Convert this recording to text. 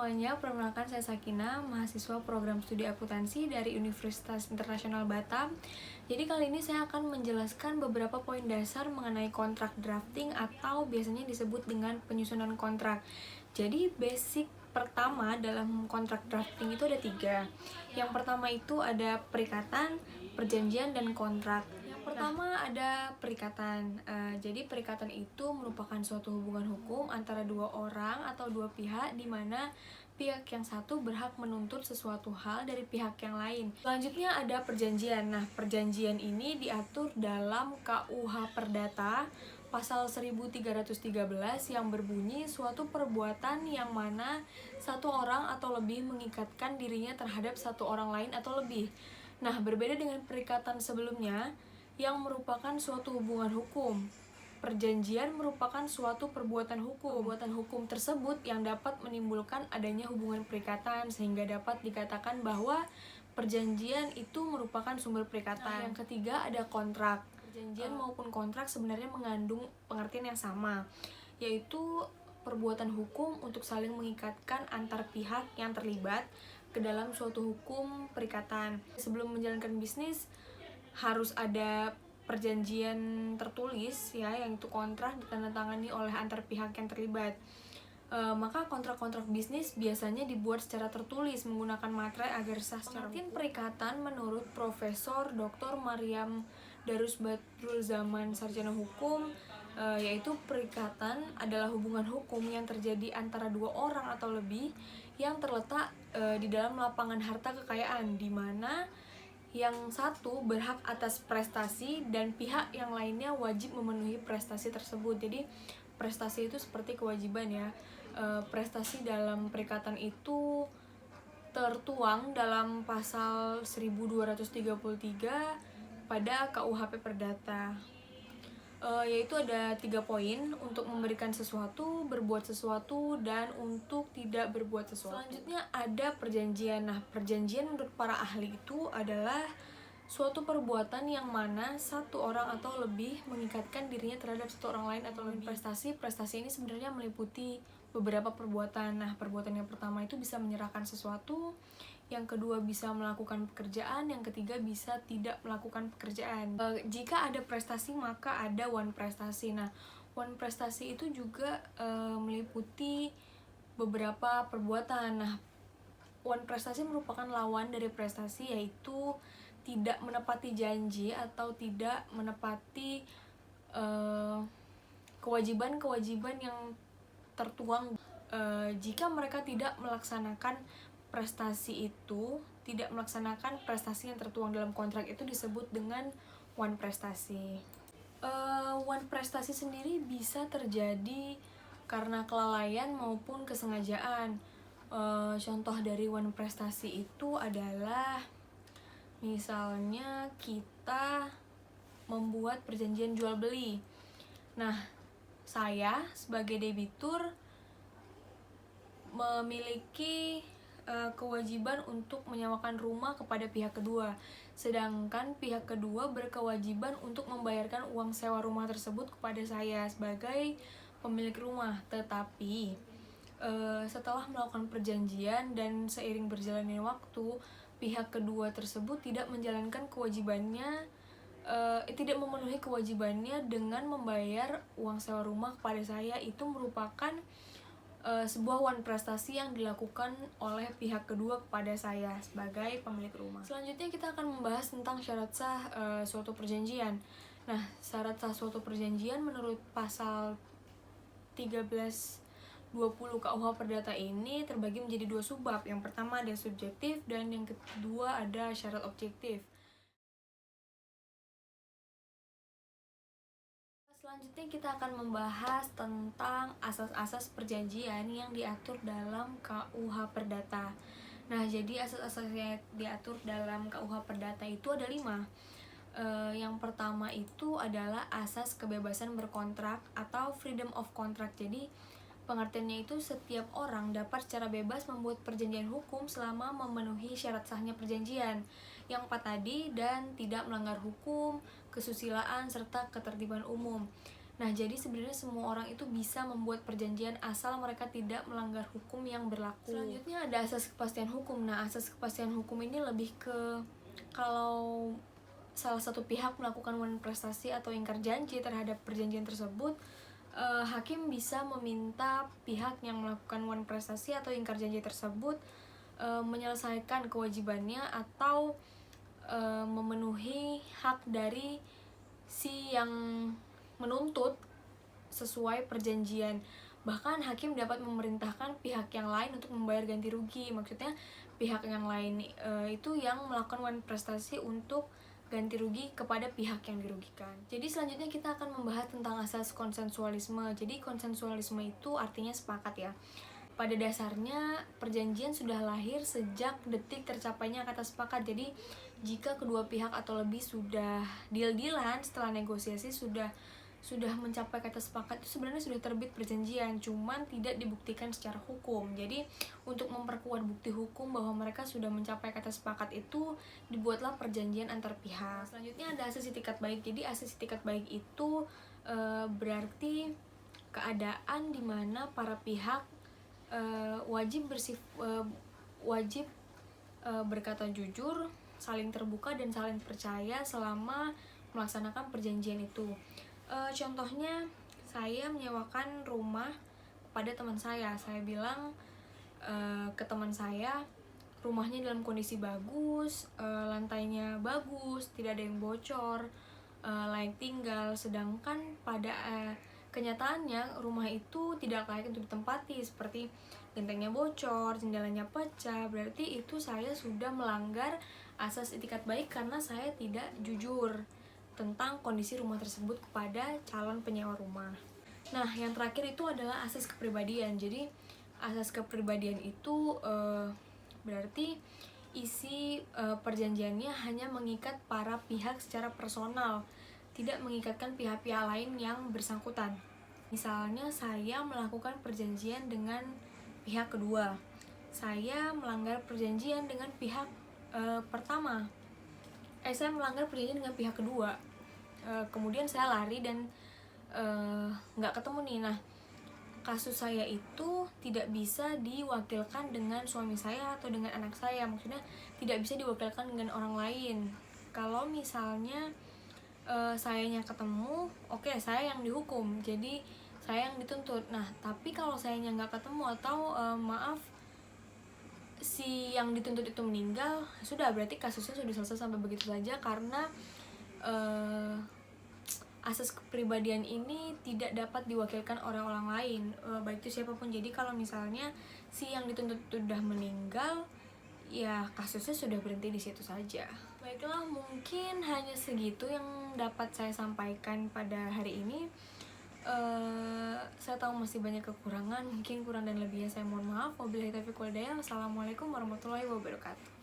semuanya, perkenalkan saya Sakina, mahasiswa program studi akuntansi dari Universitas Internasional Batam. Jadi kali ini saya akan menjelaskan beberapa poin dasar mengenai kontrak drafting atau biasanya disebut dengan penyusunan kontrak. Jadi basic pertama dalam kontrak drafting itu ada 3. Yang pertama itu ada perikatan, perjanjian, dan kontrak. Pertama ada perikatan. Jadi perikatan itu merupakan suatu hubungan hukum antara dua orang atau dua pihak di mana pihak yang satu berhak menuntut sesuatu hal dari pihak yang lain. Selanjutnya ada perjanjian. Nah, perjanjian ini diatur dalam KUH Perdata pasal 1313 yang berbunyi suatu perbuatan yang mana satu orang atau lebih mengikatkan dirinya terhadap satu orang lain atau lebih. Nah, berbeda dengan perikatan sebelumnya yang merupakan suatu hubungan hukum. Perjanjian merupakan suatu perbuatan hukum. Perbuatan hukum tersebut yang dapat menimbulkan adanya hubungan perikatan sehingga dapat dikatakan bahwa perjanjian itu merupakan sumber perikatan. Nah, yang ketiga ada kontrak. Perjanjian maupun kontrak sebenarnya mengandung pengertian yang sama, yaitu perbuatan hukum untuk saling mengikatkan antar pihak yang terlibat ke dalam suatu hukum perikatan. Sebelum menjalankan bisnis harus ada perjanjian tertulis ya, yang itu kontrak ditandatangani oleh antar pihak yang terlibat. Maka kontrak-kontrak bisnis biasanya dibuat secara tertulis menggunakan materai agar sah secara hukum. Perikatan menurut Profesor Dr. Maryam Darus Badrul Zaman Sarjana Hukum, yaitu perikatan adalah hubungan hukum yang terjadi antara dua orang atau lebih yang terletak di dalam lapangan harta kekayaan, di mana yang satu berhak atas prestasi dan pihak yang lainnya wajib memenuhi prestasi tersebut. Jadi prestasi itu seperti kewajiban ya. Prestasi dalam perikatan itu tertuang dalam pasal 1233 pada KUHP Perdata. Yaitu ada 3 poin: untuk memberikan sesuatu, berbuat sesuatu, dan untuk tidak berbuat sesuatu. Selanjutnya ada perjanjian. Nah, perjanjian menurut para ahli itu adalah suatu perbuatan yang mana satu orang atau lebih mengikatkan dirinya terhadap satu orang lain atau lebih. Prestasi ini sebenarnya meliputi beberapa perbuatan. Nah, perbuatan yang pertama itu bisa menyerahkan sesuatu, yang kedua bisa melakukan pekerjaan, yang ketiga bisa tidak melakukan pekerjaan. Jika ada prestasi maka ada wan prestasi. Nah, wan prestasi itu juga meliputi beberapa perbuatan. Nah, wan prestasi merupakan lawan dari prestasi, yaitu tidak menepati janji atau tidak menepati kewajiban-kewajiban yang tertuang. Jika mereka tidak melaksanakan prestasi itu, tidak melaksanakan prestasi yang tertuang dalam kontrak, itu disebut dengan wan prestasi. Wan prestasi sendiri bisa terjadi karena kelalaian maupun kesengajaan. Contoh dari wan prestasi itu adalah misalnya kita membuat perjanjian jual beli. Nah, saya sebagai debitur memiliki kewajiban untuk menyewakan rumah kepada pihak kedua, sedangkan pihak kedua berkewajiban untuk membayarkan uang sewa rumah tersebut kepada saya sebagai pemilik rumah. Tetapi setelah melakukan perjanjian dan seiring berjalannya waktu, pihak kedua tersebut tidak menjalankan kewajibannya, tidak memenuhi kewajibannya dengan membayar uang sewa rumah kepada saya. Itu merupakan sebuah wan prestasi yang dilakukan oleh pihak kedua kepada saya sebagai pemilik rumah. Selanjutnya kita akan membahas tentang syarat sah suatu perjanjian. Nah, syarat sah suatu perjanjian menurut pasal 1320 KUH Perdata ini terbagi menjadi 2 subbab. Yang pertama ada subjektif dan yang kedua ada syarat objektif. Selanjutnya kita akan membahas tentang asas-asas perjanjian yang diatur dalam KUH Perdata. Nah, jadi asas-asas yang diatur dalam KUH Perdata itu ada 5. Yang pertama itu adalah asas kebebasan berkontrak atau freedom of contract. Jadi pengertiannya itu setiap orang dapat secara bebas membuat perjanjian hukum selama memenuhi syarat sahnya perjanjian. Yang 4 tadi, dan tidak melanggar hukum, kesusilaan, serta ketertiban umum. Nah, jadi sebenarnya semua orang itu bisa membuat perjanjian asal mereka tidak melanggar hukum yang berlaku. Selanjutnya ada asas kepastian hukum. Nah, asas kepastian hukum ini lebih ke kalau salah satu pihak melakukan prestasi atau ingkar janji terhadap perjanjian tersebut, hakim bisa meminta pihak yang melakukan prestasi atau ingkar janji tersebut menyelesaikan kewajibannya atau memenuhi hak dari si yang menuntut sesuai perjanjian. Bahkan hakim dapat memerintahkan pihak yang lain untuk membayar ganti rugi. Maksudnya pihak yang lain itu yang melakukan prestasi untuk ganti rugi kepada pihak yang dirugikan. Jadi selanjutnya kita akan membahas tentang asas konsensualisme. Jadi konsensualisme itu artinya sepakat ya. Pada dasarnya perjanjian sudah lahir sejak detik tercapainya kata sepakat. Jadi jika kedua pihak atau lebih sudah deal-dealan setelah negosiasi sudah mencapai kata sepakat, itu sebenarnya sudah terbit perjanjian, cuman tidak dibuktikan secara hukum. Jadi untuk memperkuat bukti hukum bahwa mereka sudah mencapai kata sepakat itu dibuatlah perjanjian antar pihak. Selanjutnya ada asas itikat baik. Jadi asas itikat baik itu berarti keadaan di mana para pihak wajib berkata jujur, saling terbuka dan saling percaya selama melaksanakan perjanjian itu. Contohnya saya menyewakan rumah kepada teman saya. Saya bilang ke teman saya, rumahnya dalam kondisi bagus, lantainya bagus, tidak ada yang bocor, layak tinggal. Sedangkan pada kenyataannya rumah itu tidak layak untuk ditempati, seperti gentengnya bocor, jendelanya pecah. Berarti itu saya sudah melanggar asas itikat baik karena saya tidak jujur tentang kondisi rumah tersebut kepada calon penyewa rumah. Nah, yang terakhir itu adalah asas kepribadian. Jadi asas kepribadian itu berarti isi perjanjiannya hanya mengikat para pihak secara personal, tidak mengikatkan pihak-pihak lain yang bersangkutan. Misalnya saya melakukan perjanjian dengan pihak kedua, saya melanggar perjanjian dengan pihak pertama, saya melanggar perjanjian dengan pihak kedua, kemudian saya lari dan nggak ketemu nih. Nah, kasus saya itu tidak bisa diwakilkan dengan suami saya atau dengan anak saya. Maksudnya tidak bisa diwakilkan dengan orang lain. Kalau misalnya sayanya ketemu, oke, saya yang dihukum, jadi saya yang dituntut. Nah, tapi kalau sayanya nggak ketemu atau maaf si yang dituntut itu meninggal, sudah, berarti kasusnya sudah selesai sampai begitu saja, karena asas kepribadian ini tidak dapat diwakilkan oleh orang lain, baik itu siapapun. Jadi kalau misalnya si yang dituntut sudah meninggal, ya kasusnya sudah berhenti di situ saja. Baiklah, mungkin hanya segitu yang dapat saya sampaikan pada hari ini. Saya tahu masih banyak kekurangan, mungkin kurang dan lebihnya saya mohon maaf. Wabillahi taufiq wal hidayah. Wassalamualaikum warahmatullahi wabarakatuh.